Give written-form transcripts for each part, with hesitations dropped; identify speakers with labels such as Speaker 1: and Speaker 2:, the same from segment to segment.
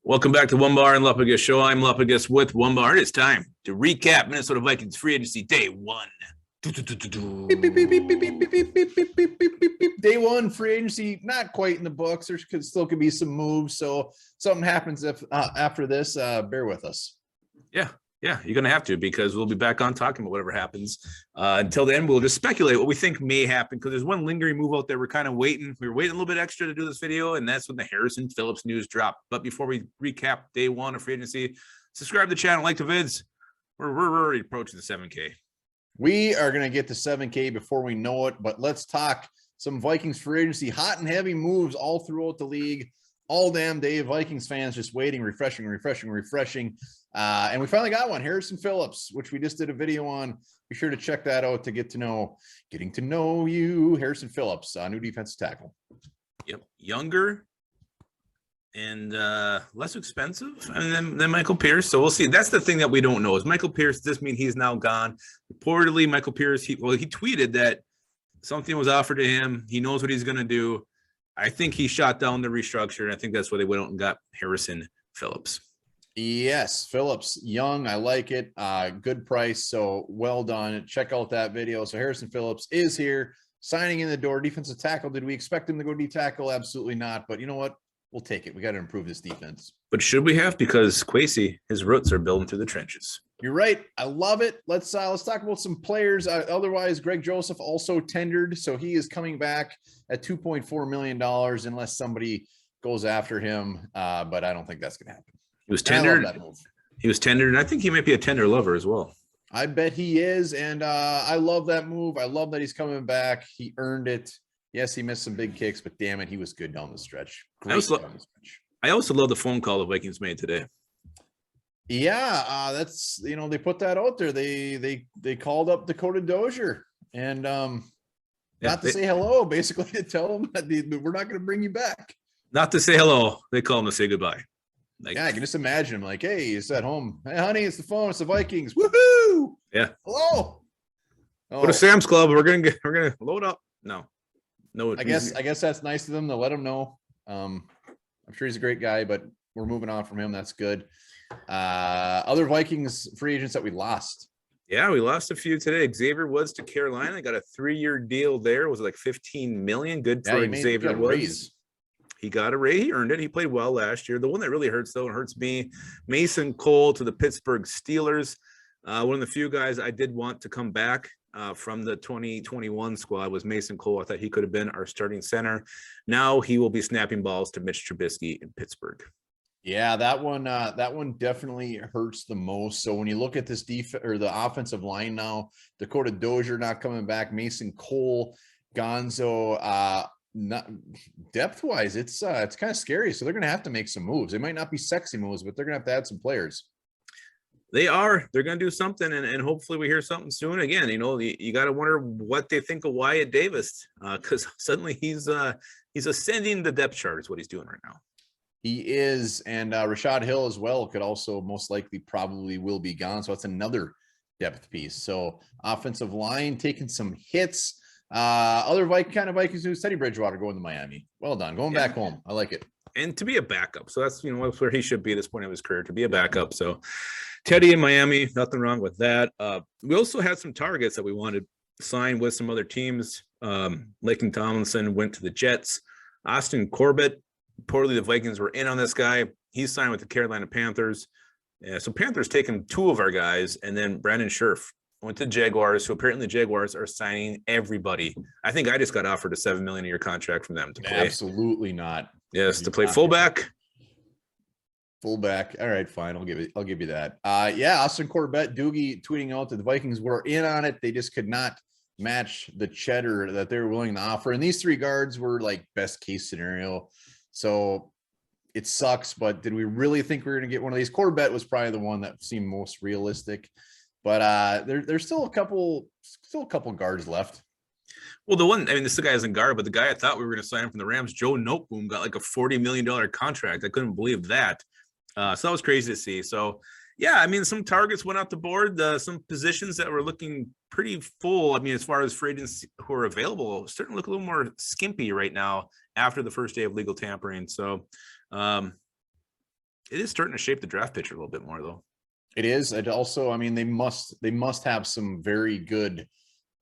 Speaker 1: Welcome back to Onebar and Lupagus show. I'm Lupagus with Onebar. It's time to recap Minnesota Vikings free agency day one.
Speaker 2: Day one free agency, not quite in the books. There still could be some moves. So something happens after this, bear with us.
Speaker 1: Yeah, you're going to have to, because we'll be back on talking about whatever happens. Until then, we'll just speculate what we think may happen, because there's one lingering move out there. We're kind of waiting. We were waiting a little bit extra to do this video, and that's when the Harrison Phillips news dropped. But before we recap day one of free agency, subscribe to the channel, like the vids. We're already approaching the 7K.
Speaker 2: We are going to get to 7K before we know it, but let's talk some Vikings free agency. Hot and heavy moves all throughout the league. All damn day, Vikings fans just waiting, refreshing. And we finally got one, Harrison Phillips, which we just did a video on. Be sure to check that out to getting to know you. Harrison Phillips, new defensive tackle.
Speaker 1: Yep, younger and less expensive than Michael Pierce. So we'll see. That's the thing that we don't know. Is Michael Pierce, does this mean he's now gone? Reportedly, Michael Pierce, he tweeted that something was offered to him. He knows what he's going to do. I think he shot down the restructure, and I think that's why they went out and got Harrison Phillips.
Speaker 2: Yes, Phillips, young. I like it. Good price. So well done. Check out that video. So Harrison Phillips is here, signing in the door. Defensive tackle. Did we expect him to go D-tackle? Absolutely not. But you know what? We'll take it. We got to improve this defense.
Speaker 1: But should we have? Because Kwesi, his roots are building through the trenches.
Speaker 2: You're right. I love it. Let's talk about some players. Otherwise, Greg Joseph also tendered, so he is coming back at $2.4 million unless somebody goes after him. But I don't think that's going to happen.
Speaker 1: He was tendered. He was tendered, and I think he might be a tender lover as well.
Speaker 2: I bet he is, and I love that move. I love that he's coming back. He earned it. Yes, he missed some big kicks, but damn it, he was good down the stretch.
Speaker 1: I also love the phone call the Vikings made today.
Speaker 2: Yeah, that's, they put that out there. They called up Dakota Dozier and not to say hello, basically to tell him that we're not going to bring you back.
Speaker 1: Not to say hello. They call him to say goodbye.
Speaker 2: Yeah, I can just imagine him like, hey, he's at home. Hey, honey, it's the phone. It's the Vikings. Woohoo!
Speaker 1: Yeah.
Speaker 2: Hello.
Speaker 1: Oh. Go to Sam's Club. We're gonna load up. No.
Speaker 2: I guess that's nice of them to let him know. I'm sure he's a great guy, but we're moving on from him. That's good. Other Vikings free agents that we lost.
Speaker 1: Yeah, we lost a few today. Xavier Woods to Carolina. Got a 3-year deal there. Was it like $15 million? Good for Xavier Woods. He got a raise. He earned it. He played well last year. The one that really hurts, though, and hurts me, Mason Cole to the Pittsburgh Steelers. One of the few guys I did want to come back from the 2021 squad was Mason Cole. I thought he could have been our starting center. Now he will be snapping balls to Mitch Trubisky in Pittsburgh.
Speaker 2: Yeah, that one definitely hurts the most. So when you look at this defense or the offensive line now, Dakota Dozier not coming back, Mason Cole, Gonzo, not depth-wise, it's kind of scary. So they're going to have to make some moves. They might not be sexy moves, but they're going to have to add some players.
Speaker 1: They're going to do something, and hopefully we hear something soon. Again, you got to wonder what they think of Wyatt Davis, because suddenly he's ascending the depth chart is what he's doing right now.
Speaker 2: He is, and Rashad Hill as well could also most likely probably will be gone. So that's another depth piece. So offensive line taking some hits. Other Vikings news, Teddy Bridgewater going to Miami. Well done. Going back home. I like it.
Speaker 1: And to be a backup. So that's, that's where he should be at this point of his career, to be a backup. So Teddy in Miami, nothing wrong with that. We also had some targets that we wanted to sign with some other teams. Laken Tomlinson went to the Jets. Austin Corbett, reportedly the Vikings were in on this guy. He's signed with the Carolina Panthers. Yeah, so Panthers taking 2 of our guys, and then Brandon Scherf went to Jaguars, so apparently the Jaguars are signing everybody. I think I just got offered a $7 million a year contract from them to play.
Speaker 2: Absolutely not.
Speaker 1: Yes, to play fullback.
Speaker 2: Fullback. All right, fine. I'll give you that. Yeah, Austin Corbett, Doogie tweeting out that the Vikings were in on it. They just could not match the cheddar that they were willing to offer. And these 3 guards were like best case scenario. So it sucks, but did we really think we were going to get one of these? Corbett was probably the one that seemed most realistic. But there's still a couple guards left.
Speaker 1: Well, this is the guy isn't guard, but the guy I thought we were going to sign from the Rams, Joe Noteboom, got like a $40 million contract. I couldn't believe that. So that was crazy to see. So, yeah, some targets went out the board. Some positions that were looking pretty full. As far as free agents who are available, starting to look a little more skimpy right now after the first day of legal tampering. So, It is starting to shape the draft picture a little bit more, though.
Speaker 2: It is. It also, I mean, they must have some very good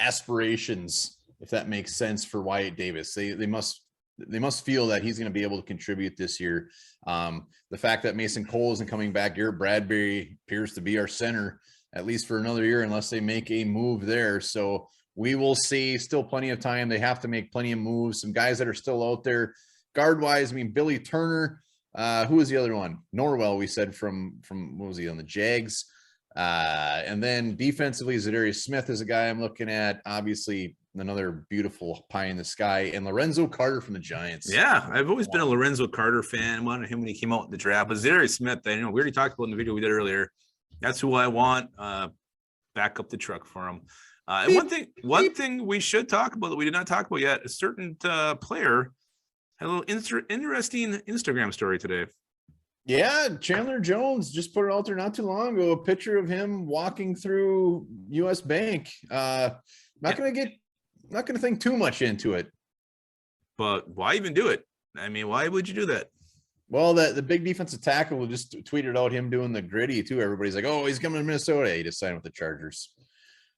Speaker 2: aspirations, if that makes sense, for Wyatt Davis. They must feel that he's going to be able to contribute this year. The fact that Mason Cole isn't coming back, Garrett Bradbury appears to be our center at least for another year, unless they make a move there. So we will see. Still plenty of time. They have to make plenty of moves. Some guys that are still out there, guard wise. I mean, Billy Turner. Who was the other one? Norwell, we said from what was he on the Jags? And then defensively, Zadarius Smith is a guy I'm looking at. Obviously, another beautiful pie in the sky. And Lorenzo Carter from the Giants.
Speaker 1: Yeah, I've always been a Lorenzo Carter fan. I wanted him when he came out in the draft. But Zadarius Smith, we already talked about in the video we did earlier. That's who I want. Back up the truck for him. And one thing we should talk about that we did not talk about yet, a certain player had a little interesting Instagram story today.
Speaker 2: Yeah, Chandler Jones just put it out there not too long ago, a picture of him walking through US Bank. Not going to think too much into it.
Speaker 1: But why even do it? I mean, why would you do that?
Speaker 2: Well, the big defensive tackle will just tweeted out him doing the gritty too. Everybody's like, oh, he's coming to Minnesota. He just signed with the Chargers.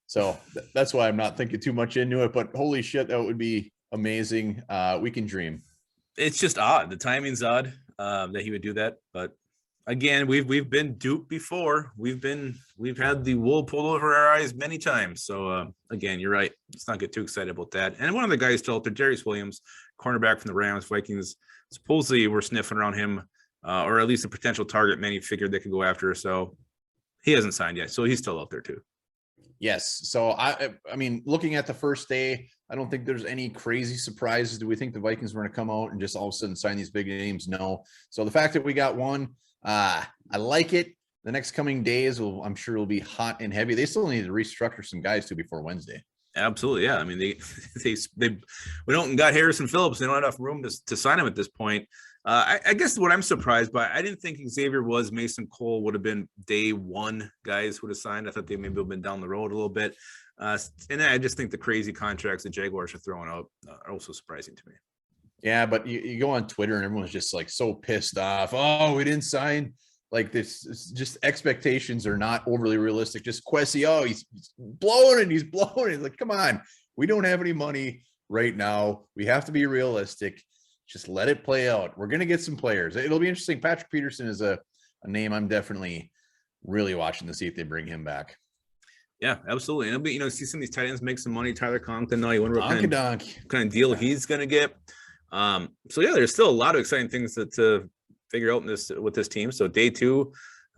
Speaker 2: So that's why I'm not thinking too much into it, but holy shit, that would be amazing. We can dream.
Speaker 1: It's just odd. The timing's odd that he would do that. But again, we've been duped before. We've had the wool pulled over our eyes many times. So again, you're right. Let's not get too excited about that. And one of the guys still out there, Darius Williams, cornerback from the Rams, Vikings. Supposedly we're sniffing around him, or at least a potential target many figured they could go after. So he hasn't signed yet. So he's still out there too.
Speaker 2: Yes. So I mean, looking at the first day, I don't think there's any crazy surprises. Do we think the Vikings were going to come out and just all of a sudden sign these big names? No. So the fact that we got one, I like it. The next coming days I'm sure will be hot and heavy. They still need to restructure some guys too before Wednesday.
Speaker 1: Absolutely. Yeah. I mean, they went out and got Harrison Phillips. They don't have enough room to sign him at this point. I guess what I'm surprised by, I didn't think Xavier was. Mason Cole would have been day one guys would have signed. I thought they maybe have been down the road a little bit. And I just think the crazy contracts the Jaguars are throwing out are also surprising to me.
Speaker 2: Yeah, but you go on Twitter and everyone's just like so pissed off. Oh, we didn't sign. Like this, just expectations are not overly realistic. Just Quessy, oh, he's blowing it. He's blowing it. Like, come on. We don't have any money right now. We have to be realistic. Just let it play out. We're going to get some players. It'll be interesting. Patrick Peterson is a name I'm definitely really watching to see if they bring him back.
Speaker 1: Yeah, absolutely. And it'll be, see some of these tight ends make some money. Tyler Conklin, now you wonder what kind of deal he's going to get. So yeah, there's still a lot of exciting things to figure out with this team. So day two,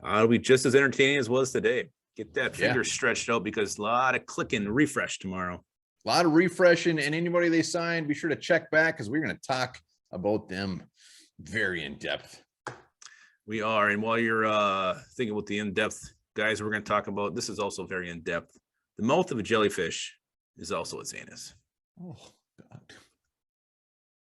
Speaker 1: it'll be just as entertaining as was today. Get that finger stretched out because a lot of clicking refresh tomorrow.
Speaker 2: A lot of refreshing, and anybody they signed, be sure to check back because we're going to talk about them very in depth.
Speaker 1: We are. And while you're thinking about the in-depth guys we're going to talk about, this is also very in-depth. The mouth of a jellyfish is also its anus.
Speaker 2: Oh, God.